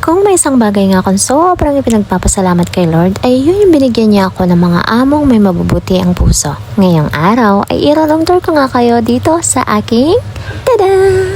Kung may isang bagay nga akong sobrang ipinagpapasalamat kay Lord ay yun yung binigyan niya ako ng mga among may mabubuti ang puso. Ngayong araw ay i-room tour ko nga kayo dito sa aking tada!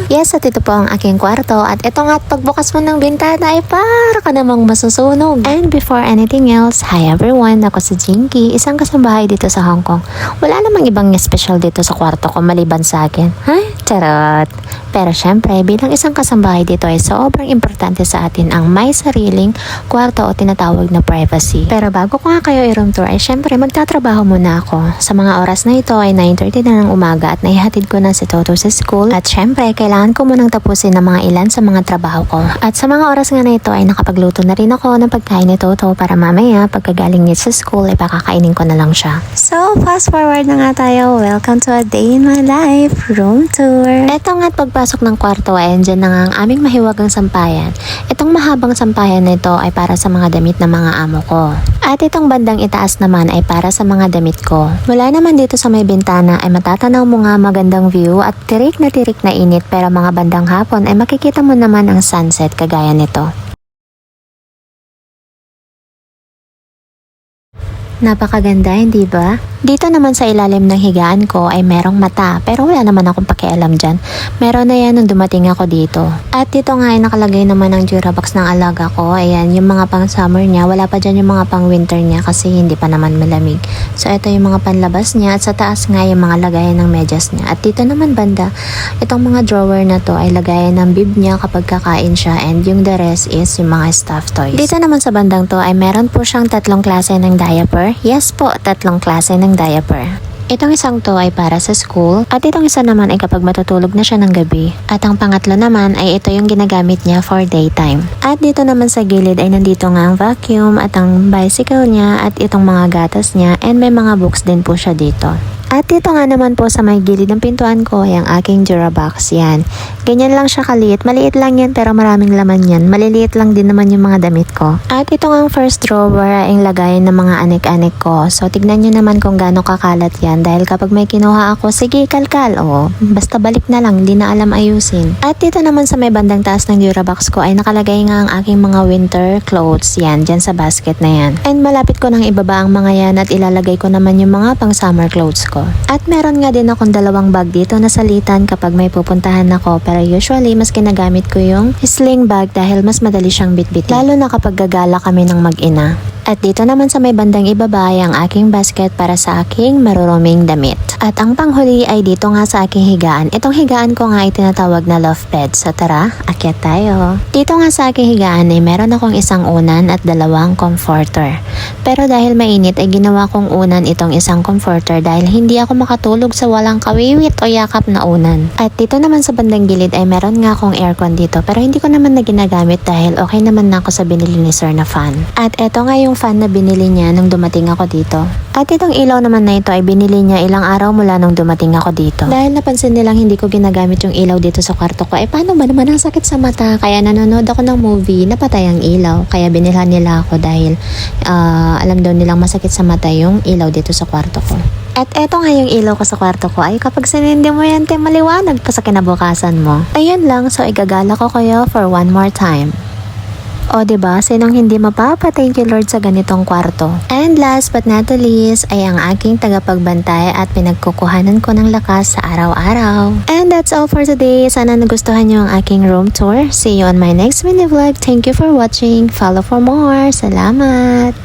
Yes, at ito po ang aking kwarto at ito nga at pagbukas mo ng bintana ay para ka namang masusunog. And before anything else, hi everyone, ako si Jinky, isang kasambahay dito sa Hong Kong. Wala namang ibang special dito sa kwarto ko maliban sa akin. Ay, charot! Pero syempre, bilang isang kasambahay dito ay sobrang importante sa atin ang may sariling kwarto o tinatawag na privacy. Pero bago ko nga kayo i-room tour ay syempre magtatrabaho muna ako. Sa mga oras na ito ay 9:30 na ng umaga at naihatid ko na si Toto sa school at syempre kailangan ko munang tapusin ng mga ilan sa mga trabaho ko. At sa mga oras nga na ito ay nakapagluto na rin ako ng pagkain ni Toto para mamaya pagkagaling niya sa school ay pakakainin ko na lang siya. So fast forward na nga tayo. Welcome to a day in my life room tour. Eto nga at pagpasok ng kwarto ay andyan na nga ang aming mahiwagang sampayan. Itong mahabang sampayan na ito ay para sa mga damit ng mga amo ko. At itong bandang itaas naman ay para sa mga damit ko. Mula naman dito sa may bintana ay matatanaw mo nga magandang view at tirik na init pero mga bandang hapon ay makikita mo naman ang sunset kagaya nito. Napakaganda, hindi ba? Dito naman sa ilalim ng higaan ko ay merong mata pero wala naman akong pakialam dyan. Meron na yan nung dumating ako dito. At dito nga ay nakalagay naman ang Durabox ng alaga ko. Ayan, yung mga pang summer niya. Wala pa dyan yung mga pang winter niya kasi hindi pa naman malamig. So ito yung mga panlabas niya at sa taas nga yung mga lagayan ng medyas niya. At dito naman banda, itong mga drawer na to ay lagayan ng bib niya kapag kakain siya and yung the rest is yung mga stuffed toys. Dito naman sa bandang to ay meron po siyang 3 klase ng diaper. Yes po, 3 klase ng diaper. Itong isang to ay para sa school at itong isa naman ay kapag matutulog na siya ng gabi. At ang pangatlo naman ay ito yung ginagamit niya for daytime. At dito naman sa gilid ay nandito nga ang vacuum at ang bicycle niya at itong mga gatas niya and may mga books din po siya dito. At dito nga naman po sa may gilid ng pintuan ko ay ang aking Durabox yan. Ganyan lang siya kaliit. Maliit lang yan pero maraming laman yan. Maliliit lang din naman yung mga damit ko. At ito nga ang first drawer ay ang lagayan ng mga anik-anik ko. So tignan nyo naman kung gaano kakalat yan. Dahil kapag may kinuha ako, sige kalkal. O basta balik na lang, hindi na alam ayusin. At dito naman sa may bandang taas ng Durabox ko ay nakalagay nga ang aking mga winter clothes yan. Dyan sa basket na yan. And malapit ko nang ibaba ang mga yan at ilalagay ko naman yung mga pang summer clothes ko. At meron nga din akong 2 bag dito na salitan kapag may pupuntahan ako pero usually mas ginagamit ko yung sling bag dahil mas madali siyang bitbitin. Lalo na kapag gagala kami ng mag-ina. At dito naman sa may bandang ibaba ay ang aking basket para sa aking maruruming damit. At ang panghuli ay dito nga sa aking higaan. Itong higaan ko nga ay tinatawag na loft bed. So tara, akyat tayo. Dito nga sa aking higaan ay meron akong isang unan at 2 comforter. Pero dahil mainit ay ginawa kong unan itong isang comforter dahil hindi ako makatulog sa walang kawiwit o yakap na unan. At dito naman sa bandang gilid ay meron nga akong aircon dito pero hindi ko naman na ginagamit dahil okay naman na ako sa binili ni Sir na fan. At eto nga yung fan na binili niya nung dumating ako dito. At itong ilaw naman na ito ay binili niya ilang araw mula nung dumating ako dito. Dahil napansin nilang hindi ko ginagamit yung ilaw dito sa kwarto ko, paano ba naman ang sakit sa mata? Kaya nanonood ako ng movie, napatay ang ilaw. Kaya binilhan nila ako dahil alam daw nilang masakit sa mata yung ilaw dito sa kwarto ko. At eto nga yung ilaw ko sa kwarto ko ay kapag sinindi mo yan, maliwanag pa sa kinabukasan mo. Ayun lang, so igagala ko kayo for one more time. O diba, sinong hindi mapapa-thank you Lord sa ganitong kwarto. And last but not the least ay ang aking tagapagbantay at pinagkukuhanan ko ng lakas sa araw-araw. And that's all for today. Sana nagustuhan nyo ang aking room tour. See you on my next mini vlog. Thank you for watching. Follow for more. Salamat!